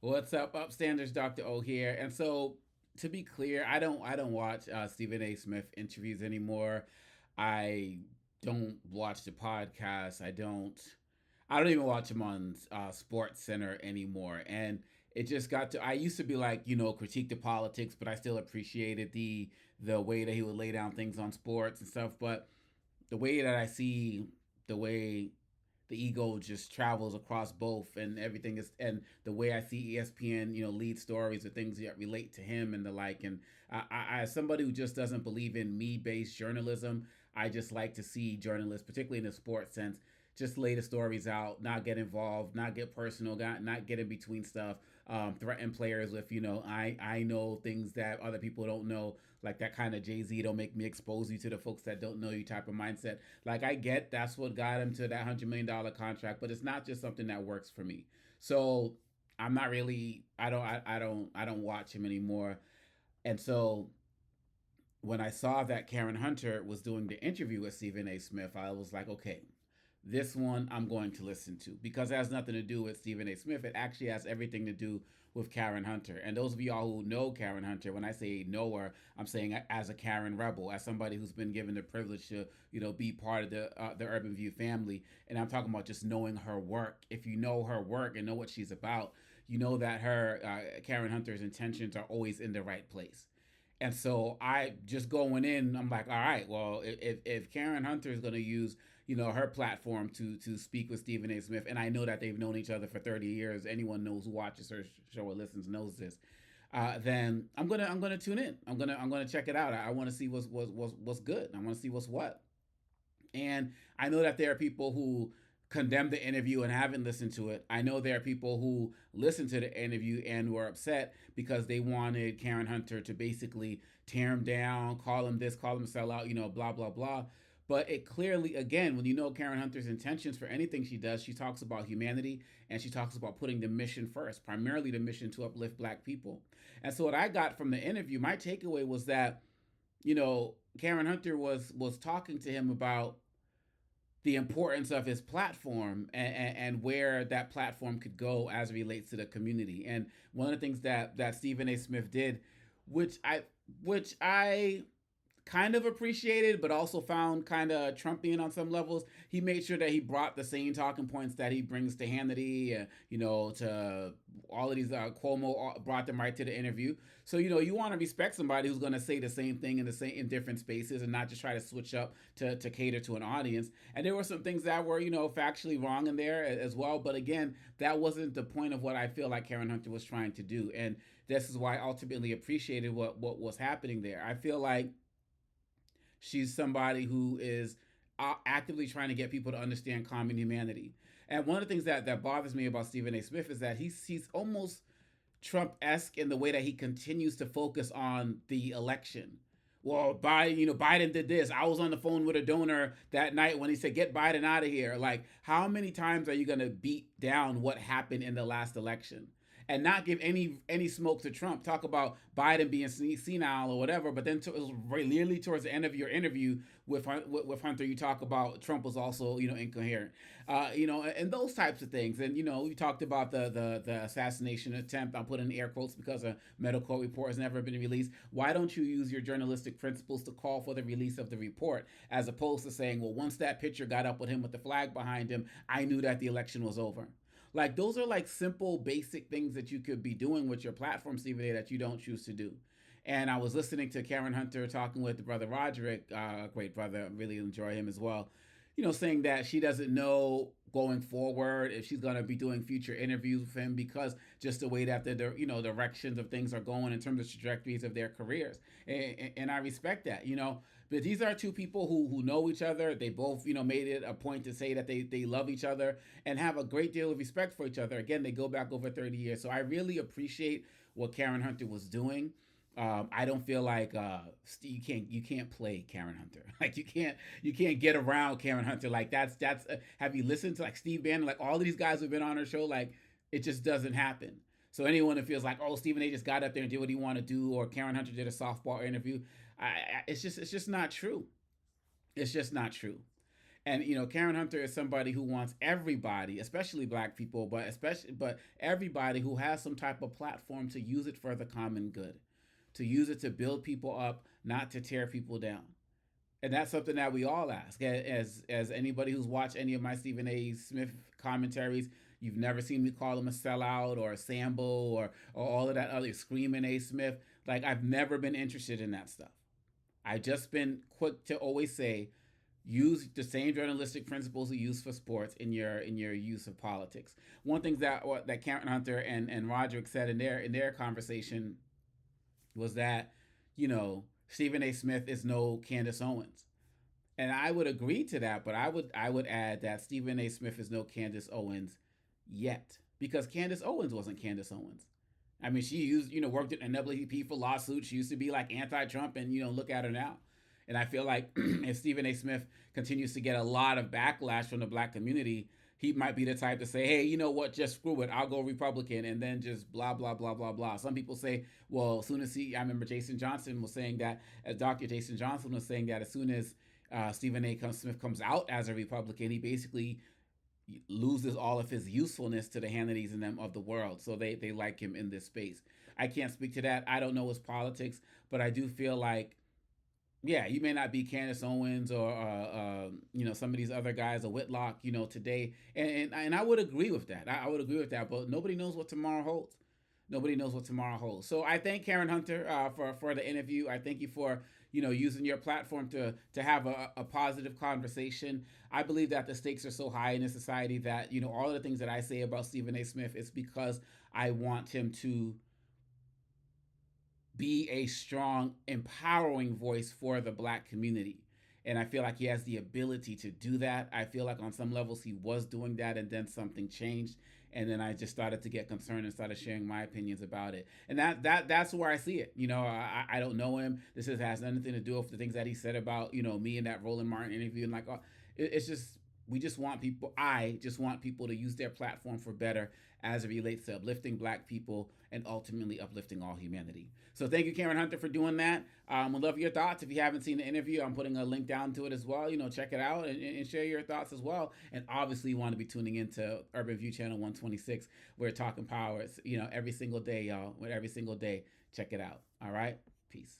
What's up, upstanders? Dr. O here. And so, to be clear, I don't watch Stephen A. Smith interviews anymore. I don't watch the podcast. I don't even watch him on Sports Center anymore. And it just got to. I used to be like, critique the politics, but I still appreciated the way that he would lay down things on sports and stuff. But the way that I see the way the ego just travels across both and everything is, and the way I see ESPN, lead stories or things that relate to him and the like. And as somebody who just doesn't believe in me-based journalism, I just like to see journalists, particularly in the sports sense, just lay the stories out, not get involved, not get personal, not get in between stuff, threaten players with, I know things that other people don't know, like that kind of Jay-Z, don't make me expose you to the folks that don't know you type of mindset. Like, I get that's what got him to that $100 million contract, but it's not just something that works for me. So I'm not really, I don't watch him anymore. And so when I saw that Karen Hunter was doing the interview with Stephen A. Smith, I was like, okay, this one I'm going to listen to because it has nothing to do with Stephen A. Smith. It actually has everything to do with Karen Hunter. And those of y'all who know Karen Hunter, when I say know her, I'm saying as a Karen rebel, as somebody who's been given the privilege to, be part of the Urban View family. And I'm talking about just knowing her work. If you know her work and know what she's about, you know that her Karen Hunter's intentions are always in the right place. And so I just going in, I'm like, all right, well, if Karen Hunter is going to use, her platform to speak with Stephen A. Smith, and I know that they've known each other for 30 years. Anyone knows who watches her show or listens knows this. Then I'm gonna tune in. I'm gonna check it out. I want to see what's good. I want to see what's what. And I know that there are people who condemned the interview and haven't listened to it. I know there are people who listened to the interview and were upset because they wanted Karen Hunter to basically tear him down, call him this, call him a sellout, blah, blah, blah. But it clearly, again, when you know Karen Hunter's intentions for anything she does, she talks about humanity and she talks about putting the mission first, primarily the mission to uplift black people. And so, what I got from the interview, my takeaway was that, Karen Hunter was talking to him about the importance of his platform and where that platform could go as it relates to the community. And one of the things that Stephen A. Smith did, which I kind of appreciated, but also found kind of Trumpian on some levels. He made sure that he brought the same talking points that he brings to Hannity, to all of these Cuomo brought them right to the interview. So you want to respect somebody who's going to say the same thing in different spaces and not just try to switch up to cater to an audience. And there were some things that were factually wrong in there as well. But again, that wasn't the point of what I feel like Karen Hunter was trying to do. And this is why I ultimately appreciated what was happening there. I feel like she's somebody who is actively trying to get people to understand common humanity. And one of the things that bothers me about Stephen A. Smith is that he's almost Trump-esque in the way that he continues to focus on the election. Well, Biden did this. I was on the phone with a donor that night when he said, "Get Biden out of here." Like, how many times are you going to beat down what happened in the last election? And not give any smoke to Trump. Talk about Biden being senile or whatever, but then nearly towards the end of your interview with Hunter, you talk about Trump was also incoherent, and those types of things. And we talked about the assassination attempt. I'm putting air quotes because a medical report has never been released. Why don't you use your journalistic principles to call for the release of the report, as opposed to saying, well, once that picture got up with him with the flag behind him, I knew that the election was over. Like, those are like simple, basic things that you could be doing with your platform, Stephen A., that you don't choose to do. And I was listening to Karen Hunter talking with Brother Roderick, great brother, really enjoy him as well. Saying that she doesn't know going forward if she's going to be doing future interviews with him because just the way that the directions of things are going in terms of trajectories of their careers, and I respect that. But these are two people who know each other. They both made it a point to say that they love each other and have a great deal of respect for each other. Again, they go back over 30 years, so I really appreciate what Karen Hunter was doing. I don't feel like you can't play Karen Hunter. Like, you can't get around Karen Hunter. Like, that's have you listened to like Steve Bannon, like all of these guys who've been on her show? Like, it just doesn't happen. So anyone that feels like, oh, Stephen A. just got up there and did what he wanted to do, or Karen Hunter did a softball interview, it's just not true. It's just not true. And Karen Hunter is somebody who wants everybody, especially black people, but everybody who has some type of platform to use it for the common good, to use it to build people up, not to tear people down. And that's something that we all ask. As anybody who's watched any of my Stephen A. Smith commentaries, you've never seen me call him a sellout or a Sambo or all of that other screaming A. Smith. Like, I've never been interested in that stuff. I've just been quick to always say, use the same journalistic principles you use for sports in your use of politics. One thing that Karen Hunter and Roderick said in their conversation was that, Stephen A. Smith is no Candace Owens. And I would agree to that, but I would add that Stephen A. Smith is no Candace Owens yet. Because Candace Owens wasn't Candace Owens. I mean, she worked at NAACP for lawsuits. She used to be like anti-Trump, and look at her now. And I feel like if Stephen A. Smith continues to get a lot of backlash from the black community, he might be the type to say, hey, you know what, just screw it, I'll go Republican, and then just blah, blah, blah, blah, blah. Some people say, well, as soon as I remember Jason Johnson was saying that, Dr. Jason Johnson was saying that as soon as Stephen A. Smith comes out as a Republican, he basically loses all of his usefulness to the Hannitys and them of the world. So they like him in this space. I can't speak to that. I don't know his politics, but I do feel like, yeah, you may not be Candace Owens or some of these other guys, or Whitlock, today, and I would agree with that. I would agree with that, but nobody knows what tomorrow holds. Nobody knows what tomorrow holds. So I thank Karen Hunter for the interview. I thank you for using your platform to have a positive conversation. I believe that the stakes are so high in this society that all of the things that I say about Stephen A. Smith is because I want him to be a strong, empowering voice for the black community. And I feel like he has the ability to do that. I feel like on some levels he was doing that, and then something changed. And then I just started to get concerned and started sharing my opinions about it. And that's where I see it. I don't know him. This has nothing to do with the things that he said about, me in that Roland Martin interview. And like, it's just, we just want people, I just want people to use their platform for better as it relates to uplifting black people and ultimately uplifting all humanity. So thank you, Karen Hunter, for doing that. I'd love your thoughts. If you haven't seen the interview, I'm putting a link down to it as well. Check it out and share your thoughts as well. And obviously, you want to be tuning into Urban View Channel 126. We're talking powers, every single day, y'all. Every single day. Check it out. All right? Peace.